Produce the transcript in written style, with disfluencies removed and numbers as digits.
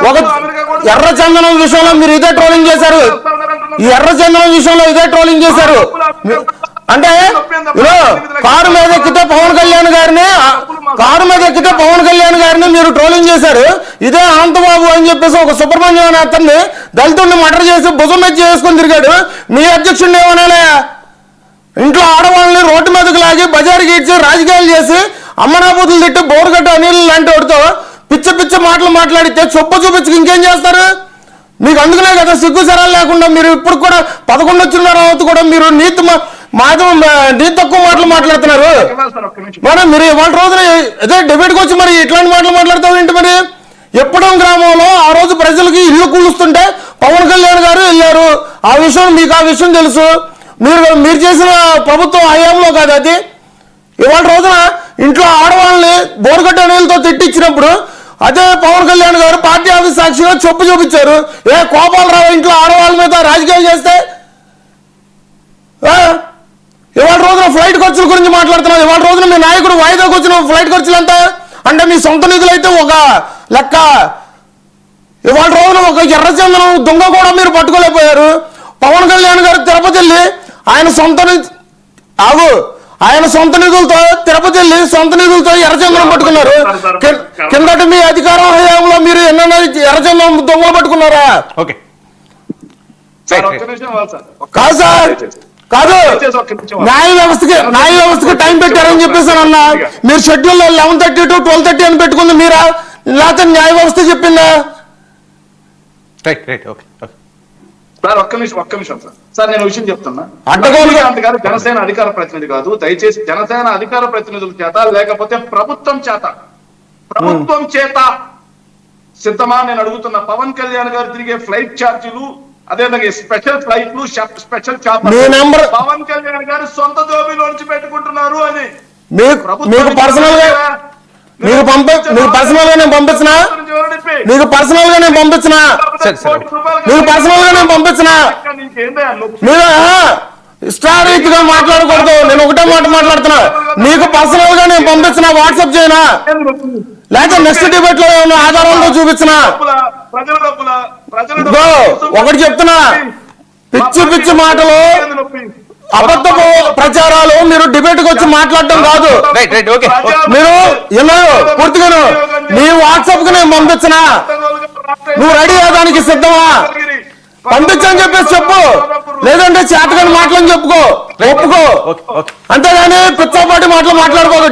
ఒక ఎర్ర చందనం విషయంలో మీరు ఇదే ట్రోలింగ్ చేశారు. ఈ ఎర్ర చందనం విషయంలో ఇదే ట్రోలింగ్ చేశారు. అంటే కారు మీద ఎక్కితే పవన్ కళ్యాణ్ గారిని మీరు ట్రోలింగ్ చేశారు. ఇదే అనంతబాబు అని చెప్పేసి ఒక సుబ్రహ్మణ్యం అనే అతన్ని దళితుడిని మర్డర్ చేసి భుజం మీద చేసుకొని తిరిగాడు. మీ అధ్యక్షుడిని ఏమనాలే? ఇంట్లో ఆడవాళ్ళని రోడ్డు మీదకి లాగి బజారుకి ఇచ్చి రాజకీయాలు చేసి అమ్మనాబూతులు తిట్టి బోరుగట్ట అనిల్ లాంటి వాడితో పిచ్చ పిచ్చ మాటలు మాట్లాడితే చొప్పు చూపించి ఇంకేం చేస్తారు? మీకు అందుకనే కదా సిగ్గు సరాలు లేకుండా మీరు ఇప్పుడు కూడా 11 వచ్చిన తర్వాత కూడా మీరు నీతి తక్కువ మాటలు మాట్లాడుతున్నారు. మరి మీరు ఇవాళ రోజున అదే డిబేట్కి వచ్చి మరి ఇట్లాంటి మాటలు మాట్లాడతావు ఏంటి? మరి ఎప్పుడో గ్రామంలో ఆ రోజు ప్రజలకి ఇల్లు కూలుస్తుంటే పవన్ కళ్యాణ్ గారు వెళ్ళారు. ఆ విషయం తెలుసు. మీరు చేసిన ప్రభుత్వం హయాంలో కాదు అది. ఇవాళ రోజున ఇంట్లో ఆడవాళ్ళని బోరుగడ్డ నీళ్ళతో తిట్టించినప్పుడు అదే పవన్ కళ్యాణ్ గారు పార్టీ ఆఫీస్ సాక్షిగా చొప్పు చూపించారు. కోపాలరావు ఇంట్లో ఆడవాళ్ళ మీద రాజకీయాలు చేస్తే ఇవాళ రోజున ఫ్లైట్ ఖర్చుల గురించి మాట్లాడుతున్నారు. ఇవాళ రోజున మీ నాయకుడు వాయిదాకు వచ్చిన ఫ్లైట్ ఖర్చులు ఎంత అంటే మీ సొంత నిధులు అయితే ఒక లెక్క. ఇవాళ రోజున ఒక ఎర్రచందనం దొంగ కూడా మీరు పట్టుకోలేకపోయారు. పవన్ కళ్యాణ్ గారు తిరుపతి వెళ్ళి ఆయన సొంత నిధులతో తిరుపతి వెళ్ళి సొంత నిధులతో ఎర్రచందనం పట్టుకున్నారు. కిందటి మీ అధికారం హయాంలో మీరు ఎన్నో ఎర్రచందనం దొంగలు పట్టుకున్నారా? కాదు సార్, కాదు. న్యాయ వ్యవస్థకి టైం పెట్టారని చెప్పేసాను అన్న. మీరు షెడ్యూల్ 11:30 to 12:30 అని పెట్టుకుంది మీరా, లేకపోతే న్యాయ వ్యవస్థ చెప్పిందా? సార్ ఒక్క నిమిషం సార్ నేను విషయం చెప్తున్నా. గారు జనసేన అధికార ప్రతినిధి కాదు. దయచేసి జనసేన అధికార ప్రతినిధుల చేత లేకపోతే ప్రభుత్వం చేత సిద్ధమా నేను అడుగుతున్నా. పవన్ కళ్యాణ్ గారు తిరిగే ఫ్లైట్ ఛార్జీలు, అదేవిధంగా స్పెషల్ ఫ్లైట్లు, స్పెషల్ చార్జీలు పవన్ కళ్యాణ్ గారు సొంత జోబీలోంచి పెట్టుకుంటున్నారు అని మీకు పర్సనల్ గా నేను పంపించిన మీరు ఇష్టారీతిగా మాట్లాడకూడదు. నేను ఒకటే మాట మాట్లాడుతున్నా. మీకు పర్సనల్ గా నేను పంపించిన వాట్సాప్ చేయనా, లేకపోతే నెక్స్ట్ డిబేట్ లో ఏమన్నా ఆధారంలో చూపించినా? ఒకటి చెప్తున్నా, పిచ్చి మాటలు, అబద్ధపు ప్రచారాలు మీరు డిబేట్ కి వచ్చి మాట్లాడటం కాదు. మీరు పూర్తిగాను నీ వాట్సాప్ కి నేను పంపించినా, నువ్వు రెడీ అవ్వడానికి సిద్ధమా? పంపించని చెప్పేసి చెప్పు, లేదంటే చేతగాని మాటలని ఒప్పుకో. అంతేగాని పిచ్చాపాటి మాటలు మాట్లాడుకోదు.